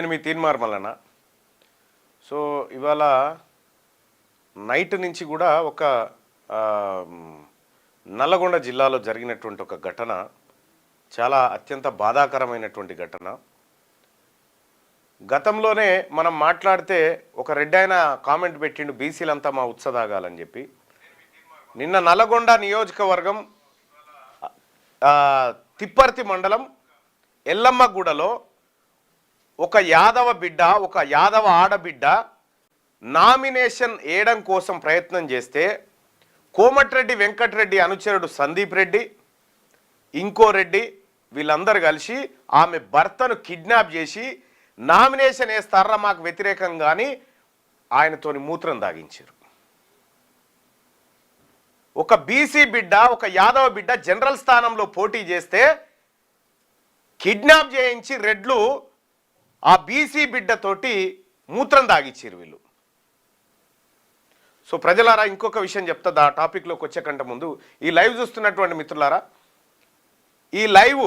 నేను మీ తీన్మార్ మల్లన్న. సో ఇవాళ నైట్ నుంచి కూడా ఒక నల్లగొండ జిల్లాలో జరిగినటువంటి ఒక ఘటన చాలా అత్యంత బాధాకరమైనటువంటి ఘటన. గతంలోనే మనం మాట్లాడితే ఒక రెడ్డి ఆయన కామెంట్ పెట్టిండు, బీసీలంతా మా ఉత్సదాగాలని చెప్పి. నిన్న నల్లగొండ నియోజకవర్గం తిప్పర్తి మండలం ఎల్లమ్మగూడలో ఒక యాదవ బిడ్డ, ఒక యాదవ ఆడబిడ్డ నామినేషన్ వేయడం కోసం ప్రయత్నం చేస్తే కోమటిరెడ్డి వెంకటరెడ్డి అనుచరుడు సందీప్ రెడ్డి, ఇంకో రెడ్డి, వీళ్ళందరూ కలిసి ఆమె భర్తను కిడ్నాప్ చేసి నామినేషన్ వేస్తారా మాకు వ్యతిరేకంగాని ఆయనతోని మూత్రం దాగించారు. ఒక బీసీ బిడ్డ, ఒక యాదవ బిడ్డ జనరల్ స్థానంలో పోటీ చేస్తే కిడ్నాప్ చేయించి రెడ్లు ఆ బీసీ బిడ్డతోటి మూత్రం దాగిచ్చారు వీళ్ళు. సో ప్రజలారా, ఇంకొక విషయం చెప్తా ఆ టాపిక్లోకి వచ్చే కంటే ముందు, ఈ లైవ్ చూస్తున్నటువంటి మిత్రులారా, ఈ లైవ్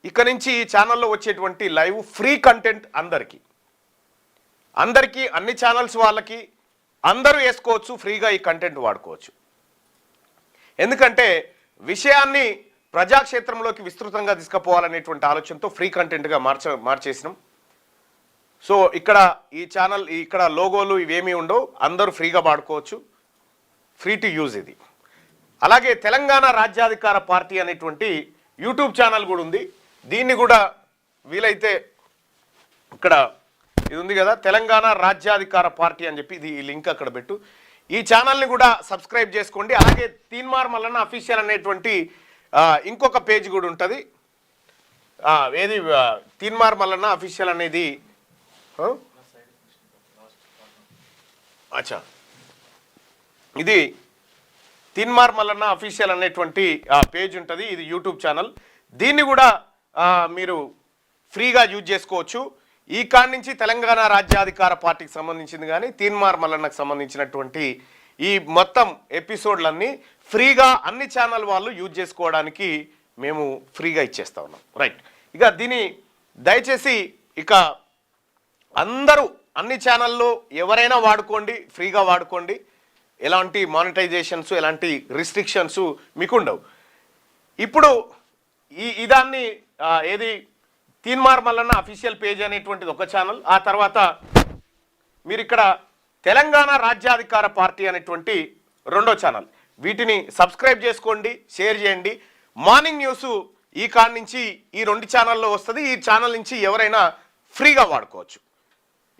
ఇక నుంచి ఈ ఛానల్లో వచ్చేటువంటి లైవ్ ఫ్రీ కంటెంట్ అందరికీ అన్ని ఛానల్స్ వాళ్ళకి అందరూ వేసుకోవచ్చు, ఫ్రీగా ఈ కంటెంట్ వాడుకోవచ్చు. ఎందుకంటే విషయాన్ని ప్రజాక్షేత్రంలోకి విస్తృతంగా తీసుకుపోవాలనేటువంటి ఆలోచనతో ఫ్రీ కంటెంట్గా మార్చేసినాం. సో ఇక్కడ ఈ ఛానల్, ఇక్కడ లోగోలు ఇవేమీ ఉండవు, అందరూ ఫ్రీగా వాడుకోవచ్చు, ఫ్రీ టు యూజ్ ఇది. అలాగే తెలంగాణ రాజ్యాధికార పార్టీ అనేటువంటి యూట్యూబ్ ఛానల్ కూడా ఉంది. దీన్ని కూడా వీలైతే ఇక్కడ ఇది ఉంది కదా, తెలంగాణ రాజ్యాధికార పార్టీ అని చెప్పి, ఇది ఈ లింక్ అక్కడ పెట్టు. ఈ ఛానల్ని కూడా సబ్స్క్రైబ్ చేసుకోండి. అలాగే తీన్మార్ మల్లన్న అఫీషియల్ అనేటువంటి ఇంకొక పేజ్ కూడా ఉంటుంది. ఏది తీన్మార్ మల్లన్న అఫీషియల్ అనేది అచ్చా, ఇది తీన్మార్ మల్లన్న అఫీషియల్ అనేటువంటి పేజ్ ఉంటుంది, ఇది యూట్యూబ్ ఛానల్. దీన్ని కూడా మీరు ఫ్రీగా యూజ్ చేసుకోవచ్చు. ఈ కాడి నుంచి తెలంగాణ రాజ్యాధికార పార్టీకి సంబంధించింది కానీ తీన్మార్ మల్లన్నకు సంబంధించినటువంటి ఈ మొత్తం ఎపిసోడ్లన్నీ ఫ్రీగా అన్ని ఛానల్ వాళ్ళు యూజ్ చేసుకోవడానికి మేము ఫ్రీగా ఇచ్చేస్తా ఉన్నాం. రైట్, ఇక దీన్ని దయచేసి ఇక అందరూ అన్ని ఛానల్లో ఎవరైనా వాడుకోండి, ఫ్రీగా వాడుకోండి. ఎలాంటి మానిటైజేషన్స్, ఎలాంటి రిస్ట్రిక్షన్స్ మీకు ఉండవు. ఇప్పుడు ఇదాన్ని ఏది తీన్మార్ మల్లన్న అఫీషియల్ పేజ్ అనేటువంటిది ఒక ఛానల్. ఆ తర్వాత మీరు ఇక్కడ తెలంగాణ రాజ్యాధికార పార్టీ అనేటువంటి రెండో ఛానల్. వీటిని సబ్స్క్రైబ్ చేసుకోండి, షేర్ చేయండి. మార్నింగ్ న్యూస్ ఈ కాడి నుంచి ఈ రెండు ఛానల్లో వస్తుంది. ఈ ఛానల్ నుంచి ఎవరైనా ఫ్రీగా వాడుకోవచ్చు.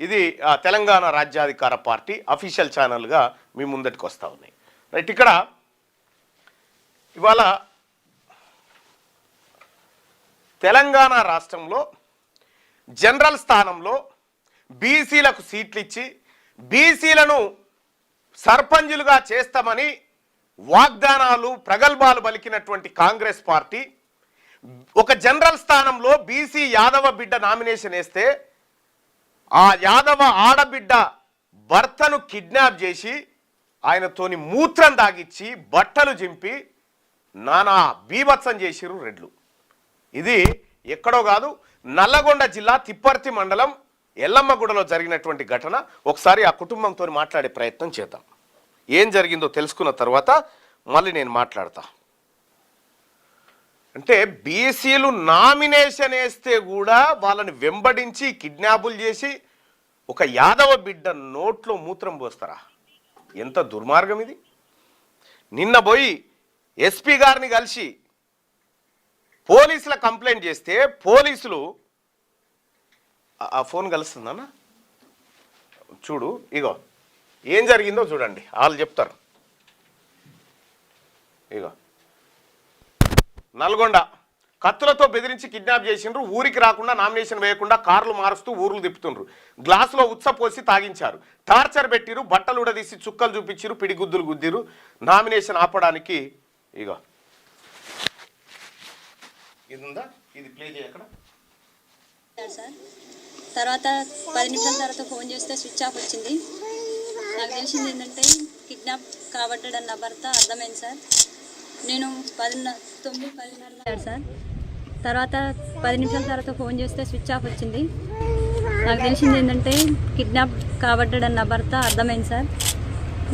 ఇది తెలంగాణ రాజ్యాధికార పార్టీ అఫీషియల్ ఛానల్గా మీ ముందటికి వస్తూ ఉన్నాయి. రైట్, ఇక్కడ ఇవాళ తెలంగాణ రాష్ట్రంలో జనరల్ స్థానంలో బీసీలకు సీట్లు ఇచ్చి బీసీలను సర్పంచులుగా చేస్తామని వాగ్దానాలు, ప్రగల్భాలు పలికినటువంటి కాంగ్రెస్ పార్టీ ఒక జనరల్ స్థానంలో బీసీ యాదవ బిడ్డ నామినేషన్ వేస్తే ఆ యాదవ ఆడబిడ్డ భర్తను కిడ్నాప్ చేసి ఆయనతోని మూత్రం దాగిచ్చి బట్టలు చింపి నానా బీభత్సం చేసిరు రెడ్లు. ఇది ఎక్కడో కాదు, నల్లగొండ జిల్లా తిప్పర్తి మండలం ఎల్లమ్మగూడలో జరిగినటువంటి ఘటన. ఒకసారి ఆ కుటుంబంతో మాట్లాడే ప్రయత్నం చేద్దాం. ఏం జరిగిందో తెలుసుకున్న తర్వాత మళ్ళీ నేను మాట్లాడతా. అంటే బీసీలు నామినేషన్ వేస్తే కూడా వాళ్ళని వెంబడించి కిడ్నాపులు చేసి ఒక యాదవ బిడ్డ నోట్లో మూత్రం పోస్తారా? ఎంత దుర్మార్గం ఇది. నిన్న పోయి ఎస్పీ గారిని కలిసి పోలీసుల కంప్లైంట్ చేస్తే పోలీసులు ఆ ఫోన్ కలుస్తుందన్న చూడు, ఇగో ఏం జరిగిందో చూడండి, వాళ్ళు చెప్తారు. ఇగో నల్గొండ కత్తులతో బెదిరించి కిడ్నాప్ చేసిండ్రు, ఊరికి రాకుండా నామినేషన్ వేయకుండా కార్లు మారుస్తూ ఊర్లు తిప్పుతుండ్రు, గ్లాసులో ఉచ్చపోసి తాగించారు, టార్చర్ పెట్టిరు, బట్టలు ఉడదీసి చుక్కలు చూపించిరు, పిడిగుద్దులు గుద్దిరు నామినేషన్ ఆపడానికి. ఇగో ఇది ఉందా, ఇది ప్లే చేయ. అక్కడ తర్వాత 10 నిమిషాల తర్వాత ఫోన్ చేస్తే స్విచ్ ఆఫ్ వచ్చింది. నాకు తెలిసింది ఏంటంటే కిడ్నాప్ కాబట్టాడు నా భర్త, అర్థమైంది సార్. నేను 9:10 సార్. తర్వాత 10 నిమిషాల తర్వాత ఫోన్ చేస్తే స్విచ్ ఆఫ్ వచ్చింది. నాకు తెలిసింది ఏంటంటే కిడ్నాప్ కాబడ్డాడని నా భర్త అర్థమైంది సార్.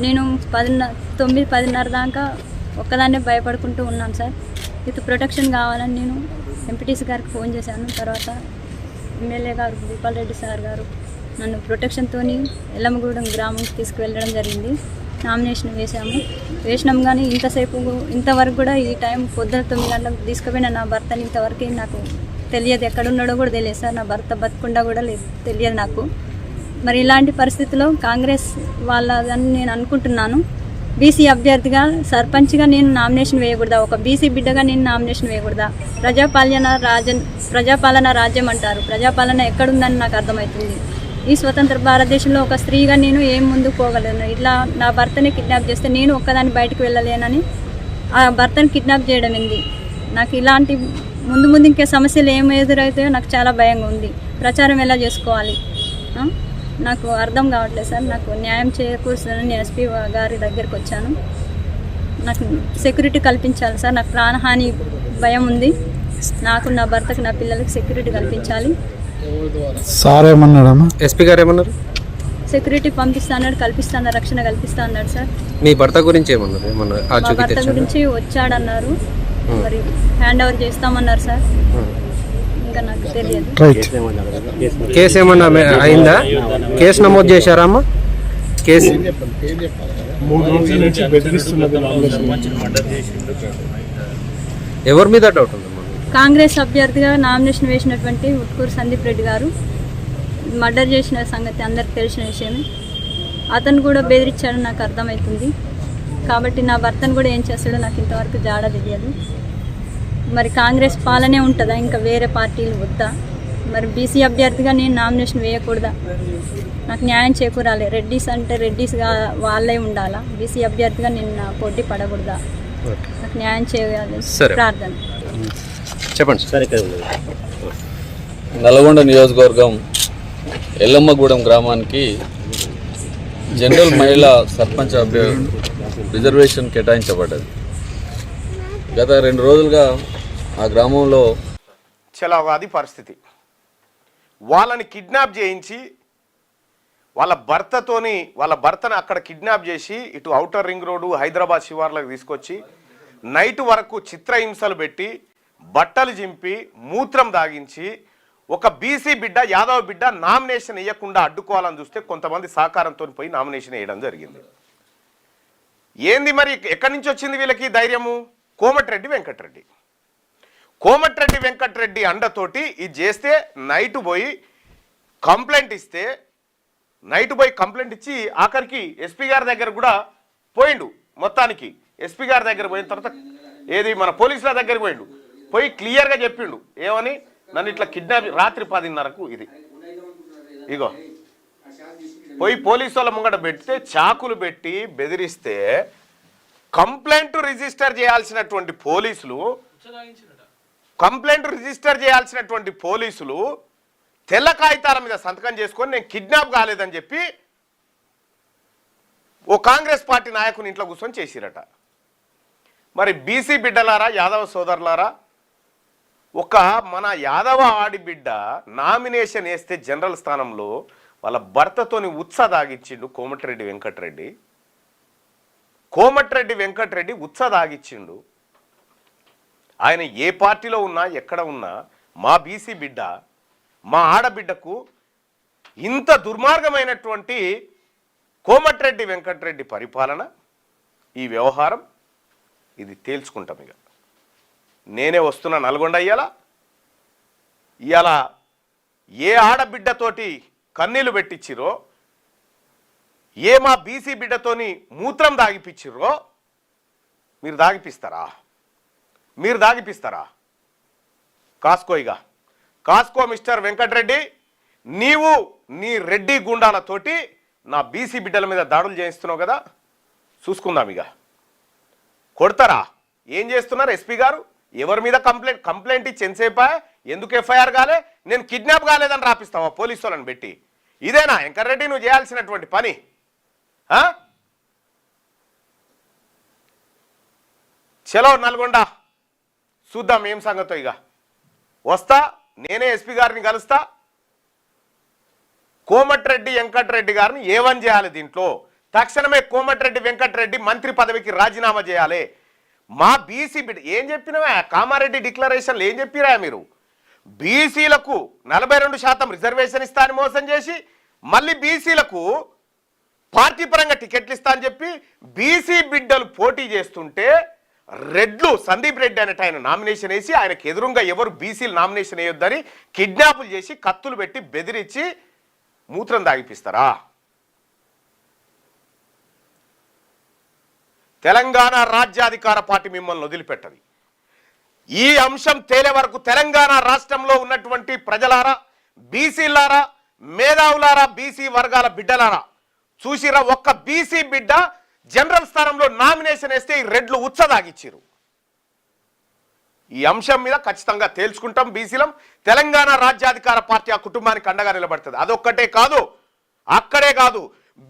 నేను 9-10:30 దాకా ఒక్కదాన్నే భయపడుకుంటూ ఉన్నాను సార్. విత్ ప్రొటెక్షన్ కావాలని నేను ఎంపీటీసీ గారికి ఫోన్ చేశాను. తర్వాత ఎమ్మెల్యే గారు భూపాల్ రెడ్డి సార్ గారు నన్ను ప్రొటెక్షన్తో ఎల్లమ్మగూడెం గ్రామంకి తీసుకువెళ్ళడం జరిగింది. నామినేషన్ వేసినాం కానీ ఇంతవరకు కూడా ఈ టైం పొద్దున 9 గంటలకు తీసుకుపోయిన నా భర్తని ఇంతవరకు నాకు తెలియదు, ఎక్కడున్నాడో కూడా తెలియదు సార్. నా భర్త బతుకుండా కూడా తెలియదు నాకు. మరి ఇలాంటి పరిస్థితిలో కాంగ్రెస్ వాళ్ళని నేను అనుకుంటున్నాను, బీసీ అభ్యర్థిగా సర్పంచ్గా నేను నామినేషన్ వేయకూడదా, ఒక బీసీ బిడ్డగా నేను నామినేషన్ వేయకూడదా? ప్రజాపాలన రాజ్యం అంటారు, ప్రజాపాలన ఎక్కడుందని నాకు అర్థమవుతుంది. ఈ స్వతంత్ర భారతదేశంలో ఒక స్త్రీగా నేను ఏం ముందుకు పోగలను? ఇట్లా నా భర్తని కిడ్నాప్ చేస్తే నేను ఒక్కదాన్ని బయటకు వెళ్ళలేనని ఆ భర్తని కిడ్నాప్ చేయడం ఏంది? నాకు ఇలాంటి ముందు ఇంకే సమస్యలు ఏం ఎదురవుతాయో నాకు చాలా భయంగా ఉంది. ప్రచారం ఎలా చేసుకోవాలి నాకు అర్థం కావట్లేదు సార్. నాకు న్యాయం చేకూర్చాలని నేను ఎస్పీ గారి దగ్గరికి వచ్చాను. నాకు సెక్యూరిటీ కల్పించాలి సార్. నాకు ప్రాణహాని భయం ఉంది. నాకు, నా భర్తకు, నా పిల్లలకి సెక్యూరిటీ కల్పించాలి. సార్ ఏమన్నాడమ్మా? ఎస్పీ గారు ఏమన్నారు? సెక్యూరిటీ పంపిస్తాడు, కల్పిస్తాను, రక్షణ కల్పిస్తా అన్నాడు సార్. మీ భర్త గురించి ఏమన్నారు? మా భర్త గురించి వచ్చాడన్నారు, మరి హ్యాండ్ ఓవర్ చేస్తామన్నారు సార్. ఇంకా నాకు తెలియదు. కేసు ఏమన్నా అయిందా? కేసు నమోదు చేశారా అమ్మా? కేసు 3 రోజుల నుంచి బెదిరిస్తున్నది. ఎవరి మీద డౌట్ ఉందమ్మా? కాంగ్రెస్ అభ్యర్థిగా నామినేషన్ వేసినటువంటి ఉట్కూరు సందీప్ రెడ్డి గారు మర్డర్ చేసిన సంగతి అందరికి తెలిసిన విషయమే. అతను కూడా బెదిరించాడని నాకు అర్థమవుతుంది. కాబట్టి నా భర్తను కూడా ఏం చేస్తాడో నాకు ఇంతవరకు జాడ తెలియదు. మరి కాంగ్రెస్ పాలనే ఉంటుందా, ఇంకా వేరే పార్టీలు వద్దా? మరి బీసీ అభ్యర్థిగా నేను నామినేషన్ వేయకూడదా? నాకు న్యాయం చేకూరాలి. రెడ్డిస్ అంటే రెడ్డిస్గా వాళ్ళే ఉండాలా? బీసీ అభ్యర్థిగా నేను నా పోటీ పడకూడదా? నాకు న్యాయం చేయాలి ప్రార్థన. చెప్పండి సార్. నల్గొండ నియోజకవర్గం ఎల్లమ్మగూడెం గ్రామానికి జనరల్ మహిళా సర్పంచ్ రిజర్వేషన్ కేటాయించబడ్డది. గత 2 రోజులుగా ఆ గ్రామంలో అది పరిస్థితి. వాళ్ళని కిడ్నాప్ చేయించి వాళ్ళ భర్తను అక్కడ కిడ్నాప్ చేసి ఇటు ఔటర్ రింగ్ రోడ్డు హైదరాబాద్ శివార్లకు తీసుకొచ్చి నైట్ వరకు చిత్రహింసలు పెట్టి బట్టలు చింపి మూత్రం దాగించి ఒక బీసీ బిడ్డ, యాదవ బిడ్డ నామినేషన్ వేయకుండా అడ్డుకోవాలని చూస్తే కొంతమంది సహకారంతో పోయి నామినేషన్ వేయడం జరిగింది. ఏంది మరి ఎక్కడి నుంచి వచ్చింది వీళ్ళకి ధైర్యము? కోమటిరెడ్డి వెంకటరెడ్డి అండతోటి ఇది చేస్తే నైట్ పోయి కంప్లైంట్ ఇచ్చి ఆఖరికి ఎస్పీ గారి దగ్గర కూడా పోయిండు. మొత్తానికి ఎస్పీ గారి దగ్గర పోయిన తర్వాత మన పోలీసుల దగ్గరికి పోయి క్లియర్గా చెప్పిండు. ఏమని? నన్ను ఇట్లా కిడ్నాప్ రాత్రి 10:30కు ఇగో పోయి పోలీసు వాళ్ళ ముంగట పెడితే చాకులు పెట్టి బెదిరిస్తే కంప్లైంట్ రిజిస్టర్ చేయాల్సినటువంటి పోలీసులు తెల్ల కాగితాల మీద సంతకం చేసుకొని నేను కిడ్నాప్ కాలేదని చెప్పి ఓ కాంగ్రెస్ పార్టీ నాయకుని ఇంట్లో కూర్చొని చేసిరట. మరి బీసీ బిడ్డలారా, యాదవ సోదరులారా, ఒక మన యాదవ ఆడిబిడ్డ నామినేషన్ వేస్తే జనరల్ స్థానంలో వాళ్ళ భర్తతోని దాగిచ్చిండు కోమటిరెడ్డి వెంకటరెడ్డి దాగిచ్చిండు. ఆయన ఏ పార్టీలో ఉన్నా ఎక్కడ ఉన్నా మా బీసీ బిడ్డ, మా ఆడబిడ్డకు ఇంత దుర్మార్గమైనటువంటి కోమటిరెడ్డి వెంకటరెడ్డి పరిపాలన, ఈ వ్యవహారం ఇది తేల్చుకుంటాం. ఇక నేనే వస్తున్నా నల్గొండ. ఇవాళ ఏ ఆడబిడ్డతోటి కన్నీళ్లు పెట్టించిరో, ఏ మా బీసీ బిడ్డతోని మూత్రం దాగిపిచ్చిర్రో మీరు దాగిపిస్తారా? కాస్కో మిస్టర్ వెంకటరెడ్డి, నీవు నీ రెడ్డి గుండాలతోటి నా బీసీ బిడ్డల మీద దాడులు చేయిస్తున్నావు కదా, చూసుకుందాం. ఇక కొడతారా? ఏం చేస్తున్నారు ఎస్పీ గారు? ఎవరి మీద కంప్లైంట్ ఇచ్చి ఎంతసేపా? ఎందుకు ఎఫ్ఐఆర్ కాలే? నేను కిడ్నాప్ కాలేదని రాపిస్తావా పోలీసు వాళ్ళని పెట్టి? ఇదేనా వెంకటరెడ్డి నువ్వు చేయాల్సినటువంటి పని? చలో నల్గొండ చూద్దాం ఏం సంగతో. ఇక వస్తా, నేనే ఎస్పీ గారిని కలుస్తా. కోమటిరెడ్డి వెంకటరెడ్డి గారిని ఏవన్ చేయాలి దీంట్లో. తక్షణమే కోమటిరెడ్డి వెంకటరెడ్డి మంత్రి పదవికి రాజీనామా చేయాలి. మా బీసీ బిడ్డ ఏం చెప్పినవా కామారెడ్డి డిక్లరేషన్లు ఏం చెప్పిరా మీరు? బీసీలకు 42% రిజర్వేషన్ ఇస్తా అని మోసం చేసి మళ్ళీ బీసీలకు పార్టీ పరంగా టికెట్లు ఇస్తా అని చెప్పి బీసీ బిడ్డలు పోటీ చేస్తుంటే రెడ్లు సందీప్ రెడ్డి అనేట ఆయన నామినేషన్ వేసి ఆయనకు ఎదురుగా ఎవరు బీసీలు నామినేషన్ వేయొద్దని కిడ్నాపులు చేసి కత్తులు పెట్టి బెదిరించి మూత్రం దాగిపిస్తారా? తెలంగాణ రాజ్యాధికార పార్టీ మిమ్మల్ని వదిలిపెట్టది. ఈ అంశం తేలే వరకు తెలంగాణ రాష్ట్రంలో ఉన్నటువంటి ప్రజలారా, బీసీలారా, మేధావులారా, బీసీ వర్గాల బిడ్డలారా చూసిరా, ఒక్క బీసీ బిడ్డ జనరల్ స్థానంలో నామినేషన్ వేస్తే ఈ రెడ్లు ఉచ్చదాగిచ్చిరు. ఈ అంశం మీద ఖచ్చితంగా తేల్చుకుంటాం. బీసీలం తెలంగాణ రాజ్యాధికార పార్టీ ఆ కుటుంబానికి అండగా నిలబడుతుంది. అదొక్కటే కాదు, అక్కడే కాదు,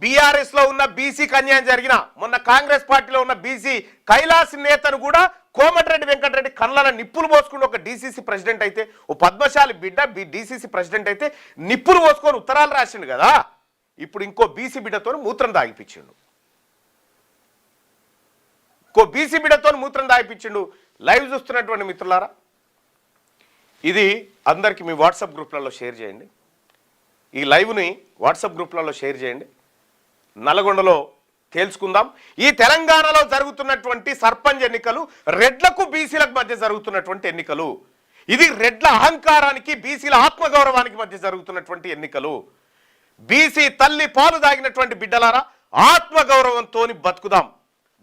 బీఆర్ఎస్ లో ఉన్న బీసీకి అన్యాయం జరిగిన, మొన్న కాంగ్రెస్ పార్టీలో ఉన్న బీసీ కైలాస్ నేతను కూడా కోమటిరెడ్డి వెంకటరెడ్డి కళ్ళన నిప్పులు పోసుకుని ఒక డీసీసీ ప్రెసిడెంట్ అయితే, ఓ పద్మశాలి బిడ్డ డీసీసీ ప్రెసిడెంట్ అయితే నిప్పులు పోసుకొని ఉత్తరాలు రాసిండు కదా. ఇప్పుడు ఇంకో బీసీ బిడ్డతో మూత్రం దాగిపించిండు. లైవ్ చూస్తున్నటువంటి మిత్రులారా, ఇది అందరికీ మీ వాట్సాప్ గ్రూప్లలో షేర్ చేయండి. ఈ లైవ్ని వాట్సాప్ గ్రూప్లలో షేర్ చేయండి. నల్గొండలో తేల్చుకుందాం. ఈ తెలంగాణలో జరుగుతున్నటువంటి సర్పంచ్ ఎన్నికలు రెడ్లకు బీసీలకు మధ్య జరుగుతున్నటువంటి ఎన్నికలు. ఇది రెడ్ల అహంకారానికి బీసీల ఆత్మగౌరవానికి మధ్య జరుగుతున్నటువంటి ఎన్నికలు. బీసీ తల్లి పాలు దాగినటువంటి బిడ్డలారా, ఆత్మగౌరవంతో బతుకుదాం.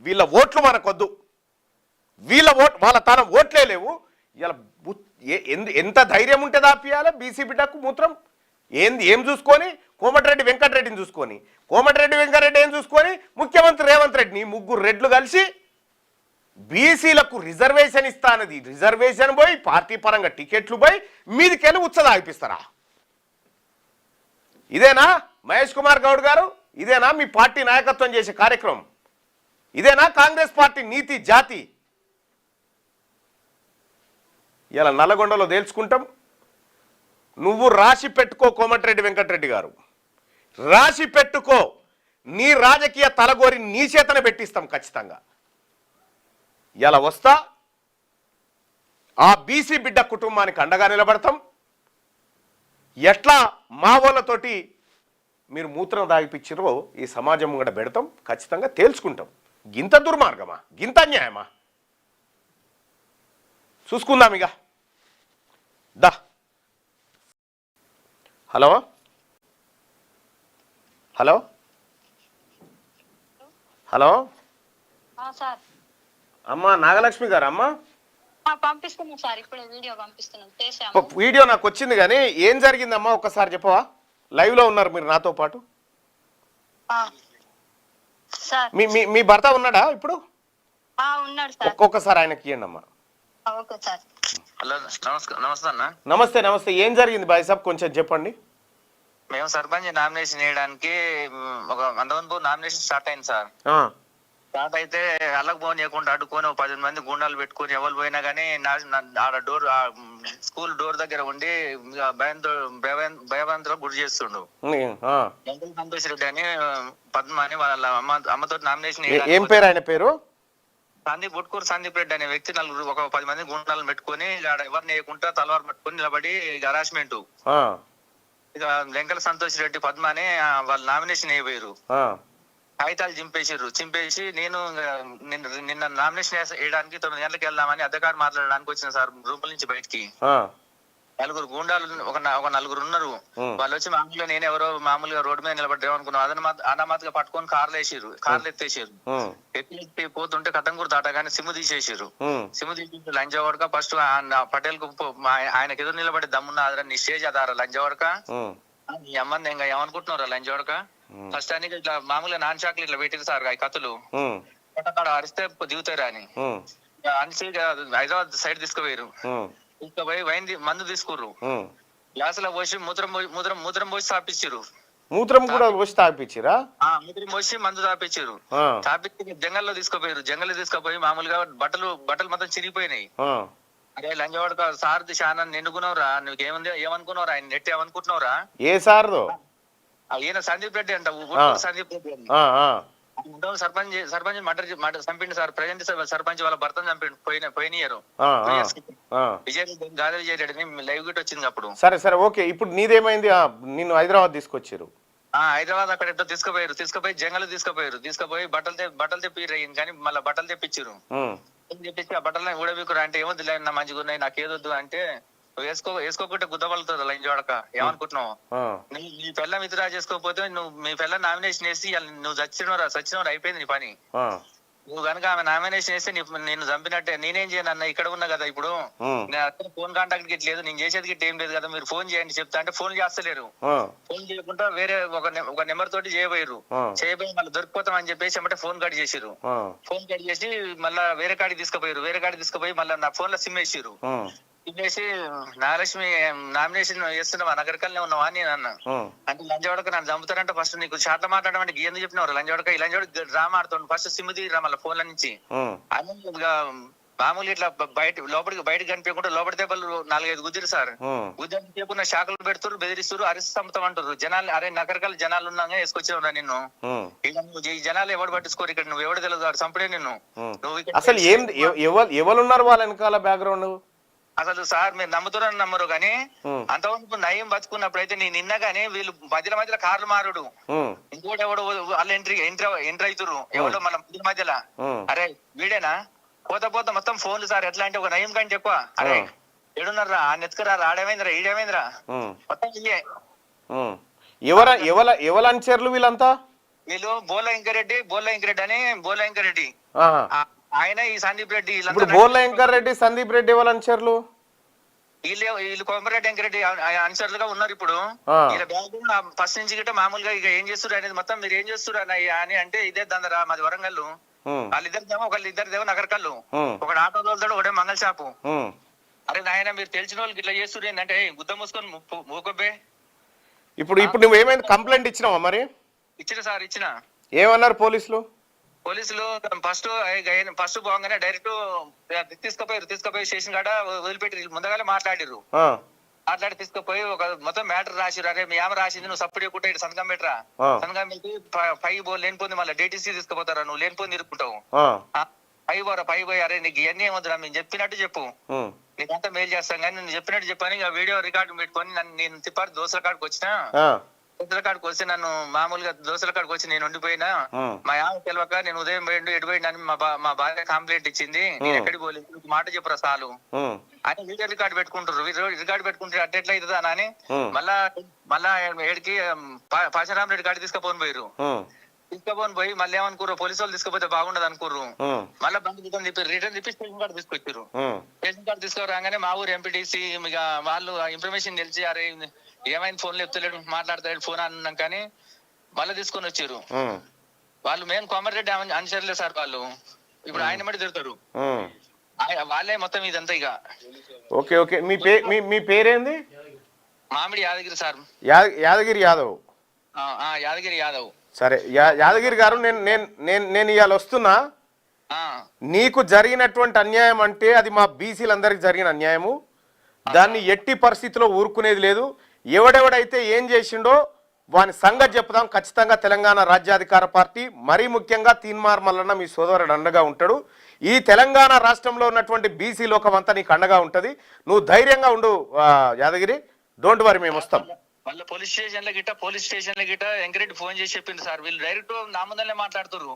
వీళ్ళ ఓట్లు మనకొద్దు, వాళ్ళ తన ఓట్లే లేవు. ఇలా ఎంత ధైర్యం ఉంటే దాపియాలి బీసీ బిడ్డకు మూత్రం? ఏం చూసుకొని? కోమటిరెడ్డి వెంకటరెడ్డిని చూసుకొని, కోమటిరెడ్డి వెంకటరెడ్డి ఏం చూసుకొని ముఖ్యమంత్రి రేవంత్ రెడ్డిని ముగ్గురు రెడ్లు కలిసి బీసీలకు రిజర్వేషన్ ఇస్తానది, రిజర్వేషన్ పోయి పార్టీ పరంగా టికెట్లు పోయి మీదికెళ్ళి ఉచ్చదాగిపిస్తారా? ఇదేనా మహేష్ కుమార్ గౌడ్ గారు? ఇదేనా మీ పార్టీ నాయకత్వం చేసే కార్యక్రమం? ఇదేనా కాంగ్రెస్ పార్టీ నీతి జాతి? ఇలా నల్లగొండలో తేల్చుకుంటాం. నువ్వు రాసి పెట్టుకో కోమటిరెడ్డి వెంకటరెడ్డి గారు, రాసి పెట్టుకో. నీ రాజకీయ తలగోరి నీ చేతనే పెట్టిస్తాం ఖచ్చితంగా. ఇలా వస్తా ఆ బీసీ బిడ్డ కుటుంబానికి అండగా నిలబడతాం. ఎట్లా మా వాళ్ళతోటి మీరు మూత్రం దాగిపించారో ఈ సమాజం కూడా పెడతాం, ఖచ్చితంగా తేల్చుకుంటాం. గింత దుర్మార్గమా, గింత అన్యాయమా? చూసుకుందాం ఇక. దా హలో హలో హలో అమ్మా నాగలక్ష్మి గారు, అమ్మా పంపిస్తున్నాం సార్, ఇప్పుడు వీడియో పంపిస్తున్నాం. వీడియో నాకు వచ్చింది కానీ ఏం జరిగిందమ్మా ఒక్కసారి చెప్పవా? లైవ్ లో ఉన్నారు మీరు నాతో పాటు. మీ భర్త ఉన్నాడా ఇప్పుడు? ఒక్కొక్కసారి ఆయనకి ఇవ్వండి అమ్మా. హలో నమస్తే అన్న. నమస్తే. ఏం జరిగింది బాయ్ సాబ్ కొంచెం చెప్పండి. మేము సర్పంచ్ నామినేషన్ చేయడానికి ఒక అంతమంది నామినేషన్ స్టార్ట్ అయింది సార్. స్టార్ట్ అయితే అల్లకు ఫోన్ చేయకుండా అడ్డుకొని 10 మంది గుండాలు పెట్టుకొని ఎవరు పోయినా కానీ ఆడ డోర్ స్కూల్ డోర్ దగ్గర ఉండి భయభ్రాంతులకు గురి చేస్తుండు. సంతోష్ రెడ్డి అని పద్మ అని వాళ్ళ అమ్మతో నామినేషన్. ఏం పేరు ఆయన పేరు? బుట్కూరు సందీప్ రెడ్డి అనే వ్యక్తి ఒక 10 మంది గుండాలను పెట్టుకొని ఎవరిని వేయకుండా తలవారు పట్టుకొని నిలబడి హరాస్మెంట్. ఇక వెంకట సంతోష్ రెడ్డి పద్మ అని వాళ్ళు నామినేషన్ అయిపోయారు. కాగితాలు చింపేసి నేను నిన్న నామినేషన్ వేయడానికి 9 గంటలకు వెళ్దామని అధికారి మాట్లాడడానికి వచ్చిన సార్ రూపల నుంచి బయటికి. 4 గూండాలు ఒక 4 ఉన్నారు. వాళ్ళు వచ్చి మామూలుగా నేను ఎవరో మామూలుగా రోడ్డు మీద నిలబడ్డామనుకున్నాం. అనామాతగా పట్టుకొని కార్లు ఎత్తేసారు. ఎత్తి పోతుంటే కట్టంగూరు దాటగానే సిమ్ము తీసేసారు. సిమ్ము తీసి లంజవాడక ఫస్ట్ పటేల్ కు ఆయనకు ఎదురు నిలబడి దమ్మున్న నీ స్టేజ్ అదారా లంజవాడక ఈ అమ్మంది ఇంకా ఏమనుకుంటున్నారా లంజవాడక? ఫస్ట్ అని ఇట్లా మామూలుగా నాన్ షాక్లు ఇట్లా పెట్టిరు సార్ కత్తులు. పట్టకాడ అరిస్తే దిగుతారా అని అనిసి హైదరాబాద్ సైడ్ తీసుకుపోయారు. తీసుకుపోయి మందు తీసుకుర్రు. గ్లాసులో పోసి మూత్రం పోసి తాపించారు. మూత్రం కూడా పోసి తాపించారా? మూత్రం పోసి మందు తాపించారు. తాపించి జంగల్లో తీసుకుపోయారు. జంగల్లో తీసుకుపోయి మామూలుగా బట్టలు మొత్తం చిరిగిపోయినాయి. అరే లంజవాడక సార్ చాలా నిండుకున్నావురా, నువ్వేముంది ఏమనుకున్నావురా? ఆయన నెట్ ఏమనుకుంటున్నావురా? ఏ సార్? ఈయన సందీప్ రెడ్డి అంట, ఊరు సందీప్ రెడ్డి అని. ఆ, ఆ. సర్పంచ్ మర్డర్ చంపిండు సార్. ప్రజెంట్ సర్పంచ్ వాళ్ళ భర్తను చంపిండు పోయినారు. ఆ, ఆ, ఆ. గాలి విజయరెడ్డిని లైవ్ గిట్ వచ్చింది అప్పుడు. సరే సరే ఓకే. ఇప్పుడు నీదేమైంది? నిన్ను హైదరాబాద్ తీసుకొచ్చారు. హైదరాబాద్ అక్కడ ఎట్టో తీసుకుపోయి జంగలు తీసుకుపోయి బట్టలు తెప్పిర్రు. కానీ మళ్ళీ బట్టలు తెప్పించారు. తెప్పించి ఆ బట్టలు ఊడబీకురా అంటే ఏమొద్దు నా మంచిగా ఉన్నాయి, నాకు ఏదొద్దు అంటే వేసుకోకుంటే గుద్దబలుతుంది లైన్ చూడక. ఏమనుకుంటున్నావు? నీ పిల్ల మిత్రా చేసుకోకపోతే నువ్వు మీ పిల్ల నామినేషన్ వేసి నువ్వు చచ్చినవారు అయిపోయింది నీ పని. నువ్వు కనుక ఆమె నామినేషన్ వేస్తే నేను చంపినట్టే. నేనేం చేయను అన్న, ఇక్కడ ఉన్నా కదా. ఇప్పుడు ఫోన్ కాంటాక్ట్ గిట్ లేదు, నేను చేసేది గిట్ ఏం లేదు కదా. మీరు ఫోన్ చేయండి చెప్తా అంటే ఫోన్ చేస్తలేరు. ఫోన్ చేయకుండా వేరే ఒక నెంబర్ తోటి చేయబోయారు. మళ్ళీ దొరికిపోతాం అని చెప్పేసి అంటే ఫోన్ కట్ చేసిరు. ఫోన్ కట్ చేసి మళ్ళీ వేరే కాడికి తీసుకుపోయారు. వేరే కాడికి తీసుకుపోయి మళ్ళీ నా ఫోన్ లో సిమ్ వేసిరు. సిమ్మేసి నాగలక్ష్మి నామినేషన్ చేస్తున్నావా, నగరికల్నే ఉన్నావా అని నేను అన్నా. అంటే లంజవాడక నన్ను చంపుతారంటే ఫస్ట్ నీకు షార్ట్ మాట్లాడమంటే ఎందుకు చెప్పినవారు లంజవాడక? ఈ లంజవాడ డ్రామా ఆడుతాడు. ఫస్ట్ సిమ్ తీరా మళ్ళీ ఫోన్ల నుంచి. మామూలు ఇట్లా బయటకు కనిపించకుండా లోపలి దెబ్బలు 4-5 గుద్దిరు సార్. గుద్దని చెప్పిన శాఖలు పెడుతున్నారు, బెదిరిస్తారు, అరిసి చంపుతామంటారు. జనాలు అరే నగరికల్ జనాలు ఉన్నాగా వేసుకొచ్చేవరా నిన్ను. ఇక నువ్వు ఈ జనాలు ఎవడు పట్టించుకోరు, ఇక్కడ నువ్వు ఎవడు తెలియదు, చంపడే నిన్ను. నువ్వు అసలు ఎవరున్నారు వాళ్ళ వెనకాల బ్యాక్గ్రౌండ్? అసలు సార్ మీరు నమ్ముతారని నమ్మరు కానీ అంతవరకు నయం బతుకున్నప్పుడు అయితే నేను నిన్న గానీ వీళ్ళు మధ్యలో కార్లు మారుడు, ఇంకోటి ఎవడు వాళ్ళు ఎంట్రీ అవుతురు ఎవడో మన మధ్యలో. అరే వీడేనా? పోతా మొత్తం ఫోన్లు సార్. ఎట్లా అంటే ఒక నయం కంటే ఎక్కువ. అరే ఏడున్నారా, ఆ నెత్తుకురా, ఆడేమైందిరా, ఈడేమైందిరా, మొత్తం ఇయ్యే. ఎవరు వీళ్ళంతా? వీళ్ళు బోల వెంకరెడ్డి అని బోల వెంకరెడ్డి ఆయన, ఈ సందీప్ రెడ్డి. బోల వెంకర్ రెడ్డి, సందీప్ రెడ్డి ఎవరు అనుచరులు? వీళ్ళు కోమరెడ్డి వెంకరెడ్డి అనుచరులుగా ఉన్నారు ఇప్పుడు. వీళ్ళ బ్యాగ్ ఫస్ట్ నుంచి గిట్ట మామూలుగా ఇక ఏం చేస్తున్నారు అనేది మొత్తం మీరు ఏం చేస్తున్నారు అని అంటే ఇదే దందరా మాది వరంగల్. వాళ్ళిద్దరిదేమో ఒకళ్ళిద్దరిదేమో నగరకల్లు, ఒకటి ఆటో తోలుతాడు, ఒకటే మంగళ షాపు. అరే నాయన మీరు తెలిసిన వాళ్ళకి ఇట్లా చేస్తున్నారు ఏంటంటే గుద్ద మూసుకొని మూకొబ్బే. ఇప్పుడు నువ్వు ఏమైంది కంప్లైంట్ ఇచ్చినావా? మరి ఇచ్చిన సార్, ఇచ్చిన. ఏమన్నారు పోలీసులు ఫస్ట్ పోగానే డైరెక్ట్ తీసుకుపోయి స్టేషన్ కాడ వదిలిపెట్టి ముందుగానే మాట్లాడిర్రు. మాట్లాడి తీసుకుపోయి ఒక మొత్తం మ్యాటర్ రాసిరు. అరే మీ ఆమె రాసింది, నువ్వు సప్పుడు చేయకుంటే ఇటు సంతకం పెట్టరా, సంతకం పెట్టి లేనిపోయింది మళ్ళీ డేటీసీ తీసుకుపోతారా, నువ్వు లేనిపోయింది ఇరుక్కుంటావు. పై పోయి అరే నీకు ఇవన్నీ ఏమొద్దురా, మేము చెప్పినట్టు చెప్పు, నీకంతా మెయిల్ చేస్తాం కానీ నేను చెప్పినట్టు చెప్పని వీడియో రికార్డు పెట్టుకొని నేను తిప్పారు దోస్తుల కాడికి వచ్చినా. దోస్తుల కాడికి వచ్చి నన్ను మామూలుగా దోస్తుల కాడికి వచ్చి నేను ఉండిపోయినా. మా ఆమె తెలియక నేను ఉదయం పోయిండు ఎటు పోయిండు అని మా భార్య కంప్లైంట్ ఇచ్చింది. నేను ఎక్కడికి పోలేదు, మాట చెప్పురా చాలు అని వీడియో రికార్డు పెట్టుకుంటారు. రికార్డు పెట్టుకుంటారు అట్ట ఎట్లా అవుతుందా అని మళ్ళా ఏడికి పాశరామరెడ్డి కాడికి తీసుకుపోయి పోయి మళ్ళీ ఏమనుకోరు, పోలీసు వాళ్ళు తీసుకుపోతే బాగుండదు అనుకోరు. మళ్ళీ బండి రిటర్న్ తిప్పి స్టేషన్ కార్డు తీసుకొచ్చారు. స్టేషన్ కార్డు తీసుకురాగానే మా ఊరు ఎంపీటీసీ ఇక వాళ్ళు ఇన్ఫర్మేషన్ తెలిసి అరే ఏమైంది ఫోన్ చెప్తలేడు, మాట్లాడతాడు ఫోన్ అన్నాం కానీ మళ్ళీ తీసుకొని వచ్చారు. వాళ్ళు మెయిన్ కోమరెడ్డి అనుసరలే సార్. వాళ్ళు ఇప్పుడు ఆయన మట్టి తిడతారు, వాళ్ళే మొత్తం ఇదంతా. ఇక ఓకే ఓకే. మీ పేరేంది? మామిడి యాదగిరి సార్. యాదగిరి యాదవ్. యాదగిరి యాదవ్. సరే యాదగిరి గారు, నేను ఇవాళ వస్తున్నా. నీకు జరిగినటువంటి అన్యాయం అంటే అది మా బీసీలందరికి జరిగిన అన్యాయము. దాన్ని ఎట్టి పరిస్థితిలో ఊరుకునేది లేదు. ఎవడెవడైతే ఏం చేసిండో వాని సంగతి చెప్దాం. ఖచ్చితంగా తెలంగాణ రాజ్యాధికార పార్టీ మరీ ముఖ్యంగా తీన్మార్ మల్లన్న మీ సోదరుడు అండగా ఉంటాడు. ఈ తెలంగాణ రాష్ట్రంలో ఉన్నటువంటి బీసీ లోకం అంతా నీకు అండగా ఉంటుంది. నువ్వు ధైర్యంగా ఉండు యాదగిరి, డోంట్ వరీ, మేము వస్తాం. మళ్ళీ పోలీస్ స్టేషన్ గిట్ట వెంకరెడ్డి ఫోన్ చేసి చెప్పింది సార్. వీళ్ళు డైరెక్ట్ నా ముందరనే మాట్లాడుతున్నారు.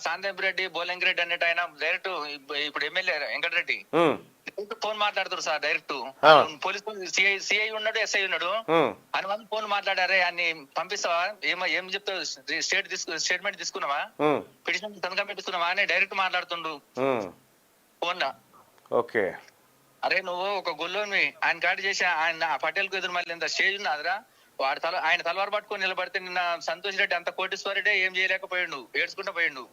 సందీప్ రెడ్డి బోల్ వెంకరెడ్డి అన్నట్టు ఆయన డైరెక్ట్ ఇప్పుడు ఎమ్మెల్యే వెంకటరెడ్డి ఫోన్ మాట్లాడుతారు సార్. డైరెక్ట్ పోలీసు సిఐ ఉన్నాడు, ఎస్ఐ ఉన్నాడు అని వాళ్ళు ఫోన్ మాట్లాడారే అని పంపిస్తావా, ఏం చెప్తావు, స్టేట్మెంట్ తీసుకున్నావా, పిటిషన్ సంతకం పెట్టుకున్నావా అని డైరెక్ట్ మాట్లాడుతుండు ఫోన్ లా. ఓకే. అరే నువ్వు ఒక గొల్లోని ఆయన కాడి చేసి ఆయన పటేల్ కు ఎదురు మళ్ళీ ఎంత స్టేజ్ ఉన్నదిరా. ఆయన తలవారు పట్టుకొని నిలబడితే నిన్న సంతోష్ రెడ్డి అంత కోటేశ్వరుడే ఏం చేయలేకపోయిండు, ఏడ్చుకుంటూ పోయిండు.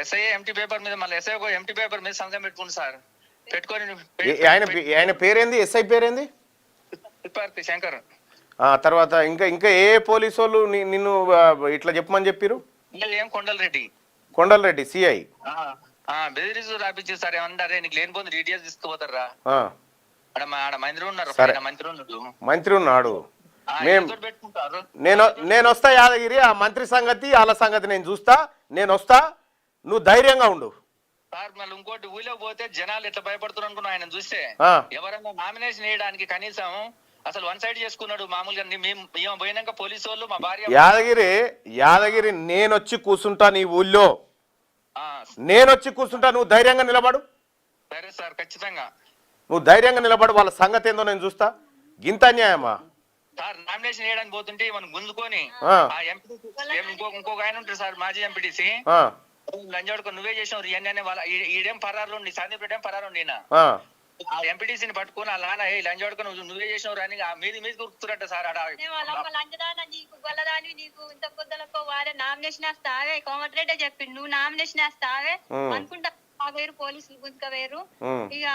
ఎస్ఐ ఎంటీ పేపర్ మీద మళ్ళీ ఎస్ఐ ఎంటీ పేపర్ మీద సంతకం పెట్టుకుంటు సార్. పెట్టుకొని ఆయన పేరేంది? ఎస్ఐ పేరేంది? తిప్పార్తి శంకర్. తర్వాత ఇంకా ఏ పోలీసు వాళ్ళు నిన్ను ఇట్లా చెప్పమని చెప్పారు? ఏం కొండలరెడ్డి సిఐ బెదిరిస్తూ రాపించారు సార్. ఏమంటారే నీకు లేనిపోతుంది డీటెయిల్స్ తీసుకుపోతారా. ఆడ మంత్రి ఉన్నారు, మంత్రి ఉన్నాడు. మంత్రి ఉన్నాడు. మేము పెట్టుకుంటారు. నేను వస్తా యాదగిరి, ఆ మంత్రి సంగతి వాళ్ళ సంగతి నేను చూస్తా. నేను వస్తా, నువ్వు ధైర్యంగా ఉండు. సార్ మళ్ళీ ఇంకోటి ఊళ్ళో పోతే జనాలు ఎట్లా భయపడుతున్నారు అనుకున్నా ఆయన చూస్తే. ఆ. ఎవరైనా నామినేషన్ వేయడానికి కనీసం అసలు వన్ సైడ్ చేసుకున్నాడు మామూలుగా. మేము పోయినాక పోలీసు వాళ్ళు మా భార్య యాదగిరి నేను వచ్చి కూర్చుంటా నీ ఊళ్ళో, నేను వచ్చి కూర్చుంటా, నువ్వు ధైర్యంగా నిలబడు. సరే సార్ ఖచ్చితంగా నువ్వు ధైర్యంగా నిలబడు. వాళ్ళ సంగతి ఏందో నేను చూస్తా. గింత అన్యాయమా సార్? నామినేషన్ వేయడానికి పోతుంటే మనం గుంజుకొని ఆ. ఆ ఎంపీటీసీ ఇంకొక ఆయన ఉంటారు సార్, మాజీ ఎంపీటీసీ లంజాడుకో నువ్వే చేసినావు ఇవన్నీ వాళ్ళ ఈడేం పరారులో ఉండి, సందీప్ రెడ్డి ఏం పరారు ఉండినా ఆ ఎంపీటీసీని పట్టుకుని ఆ లాన లంజాడుకో నువ్వే చేసినావు అని మీది గుర్తున్నట్ట సార్. నామినేషన్ వేస్తావే కోమటిరెడ్డి చెప్పిండు, నువ్వు నామినేషన్ వేస్తావే అనుకుంటా వేరు, పోలీసులు గుంజుక వేరు. ఇక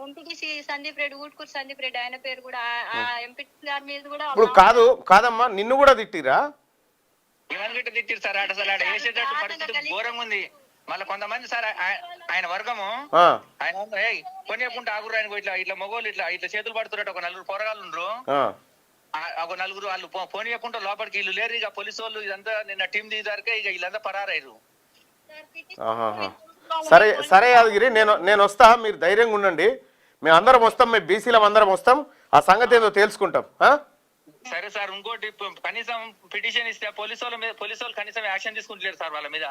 ఎంపీటీసీ సందీప్ రెడ్డి, ఊట్కూరు సందీప్ రెడ్డి ఆయన పేరు కూడా ఆ ఎంపీటీసీ గారి మీద కూడా ఇప్పుడు కాదమ్మా, నిన్ను కూడా తిట్టిరా? ఇవన్నీ గిట్ట తిట్టిరు సార్. అసలు ఆడ వేసేటట్టు పరిస్థితి ఘోరంగా ఉంది. మళ్ళీ కొంతమంది సార్ ఆయన వర్గము ఆయన కొనియకుంటే ఆగురు ఆయన ఇట్లా మొగోళ్ళు ఇట్లా చేతులు పడుతున్నట్టు ఒక 4 పోరగాళ్ళు ఉండరు. ఒక 4 వాళ్ళు పోనీయకుండా లోపలికి వీళ్ళు లేరు. ఇక పోలీసు వాళ్ళు ఇదంతా నిన్న టీం దిగారికే ఇక వీళ్ళంతా పరారయ్యారు. సరే యాదగిరి, నేను వస్తా, మీరు ధైర్యంగా ఉండండి. మేము అందరం వస్తాం, మేము బీసీలం అందరం వస్తాం, ఆ సంగతి ఏదో తెలుసుకుంటాం. సరే సార్, ఇంకోటి కనీసం పిటిషన్ ఇస్తే పోలీసు వాళ్ళు కనీసం యాక్షన్ తీసుకుంటలేరు సార్ వాళ్ళ మీద.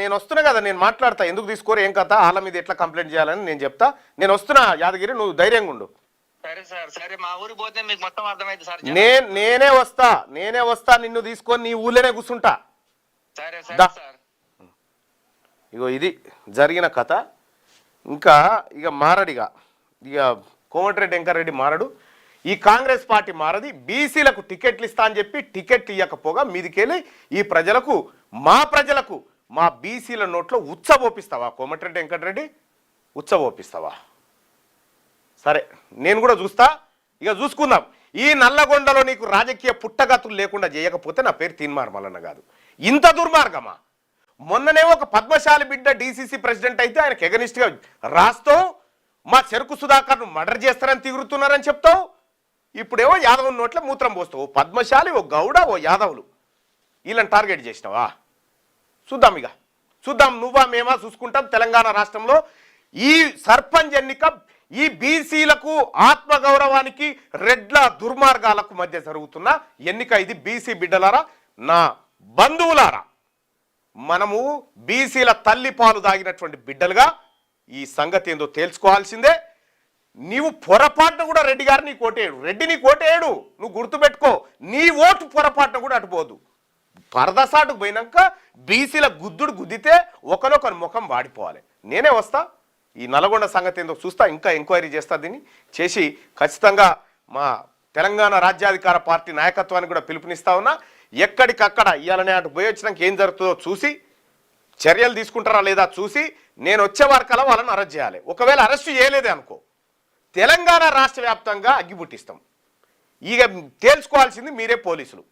నేను వస్తున్నా కదా, నేను మాట్లాడతా, ఎందుకు తీసుకోరు ఏం కథ, వాళ్ళ మీద ఎట్లా కంప్లైంట్ చేయాలని నేను చెప్తా. నేను వస్తున్నా యాదగిరి, నువ్వు ధైర్యంగా ఉండు. సరే సార్, సరే మా ఊరికి పోతే మీకు మొత్తం అర్థమైంది సార్. నేనే వస్తా, నిన్ను తీసుకొని నీ ఊళ్ళోనే కూర్చుంటా. సరే సరే సార్. ఇగో ఇది జరిగిన కథ. ఇంకా ఇక మారడిగా, ఇక కోమటిరెడ్డి వెంకటరెడ్డి మారడు, ఈ కాంగ్రెస్ పార్టీ మారది. బీసీలకు టికెట్లు ఇస్తా అని చెప్పి టికెట్లు ఇవ్వకపోగా మీదికెళ్ళి ఈ ప్రజలకు, మా బీసీల నోట్లో ఉచ్చబోపిస్తావా కోమటిరెడ్డి వెంకటరెడ్డి? ఉచ్చబోపిస్తావా? సరే, నేను కూడా చూస్తా, ఇక చూసుకుందాం. ఈ నల్లగొండలో నీకు రాజకీయ పుట్టగతులు లేకుండా చేయకపోతే నా పేరు తీన్మార్ మల్లన్న కాదు. ఇంత దుర్మార్గమా? మొన్ననే ఒక పద్మశాలి బిడ్డ డీసీసీ ప్రెసిడెంట్ అయితే ఆయనకు ఎగనిస్ట్గా రాస్తావు, మా చెరుకు సుధాకర్ను మర్డర్ చేస్తారని తిరుగుతున్నారని చెప్తావు. ఇప్పుడేమో యాదవ్ నోట్ల మూత్రం పోస్తావు. పద్మశాలి, ఓ గౌడ, ఓ యాదవులు, వీళ్ళని టార్గెట్ చేసినావా? చూద్దాం నువ్వా మేమా చూసుకుంటాం. తెలంగాణ రాష్ట్రంలో ఈ సర్పంచ్ ఎన్నిక ఈ బీసీలకు ఆత్మగౌరవానికి రెడ్ల దుర్మార్గాలకు మధ్య జరుగుతున్న ఎన్నిక ఇది. బీసీ బిడ్డలారా, నా బంధువులారా, మనము బీసీల తల్లి పాలు దాగినటువంటి బిడ్డలుగా ఈ సంగతి ఏందో తేల్చుకోవాల్సిందే. నీవు పొరపాటున కూడా రెడ్డి గారు నీకు ఓటేయడు, రెడ్డి నీకు ఓటేయడు, నువ్వు గుర్తుపెట్టుకో. నీ ఓటు పొరపాటున కూడా అటుపోదు. పరదసాటుకు పోయినాక బీసీల గుద్దుడు గుద్దితే ఒకనొకరి ముఖం వాడిపోవాలి. నేనే వస్తా, ఈ నల్గొండ సంగతి ఏందో చూస్తా, ఇంకా ఎంక్వైరీ చేస్తా. దీన్ని చేసి ఖచ్చితంగా మా తెలంగాణ రాజ్యాధికార పార్టీ నాయకత్వాన్ని కూడా పిలుపునిస్తా ఉన్నా. ఎక్కడికక్కడ ఇవాళనే అటు పోయి వచ్చినాక ఏం జరుగుతుందో చూసి చర్యలు తీసుకుంటారా లేదా చూసి నేను వచ్చే వరకల్లా వాళ్ళని అరెస్ట్ చేయాలి. ఒకవేళ అరెస్ట్ చేయలేదే అనుకో, తెలంగాణ రాష్ట్ర వ్యాప్తంగా అగ్గిపుట్టిస్తాం. ఇక తేల్చుకోవాల్సింది మీరే పోలీసులు.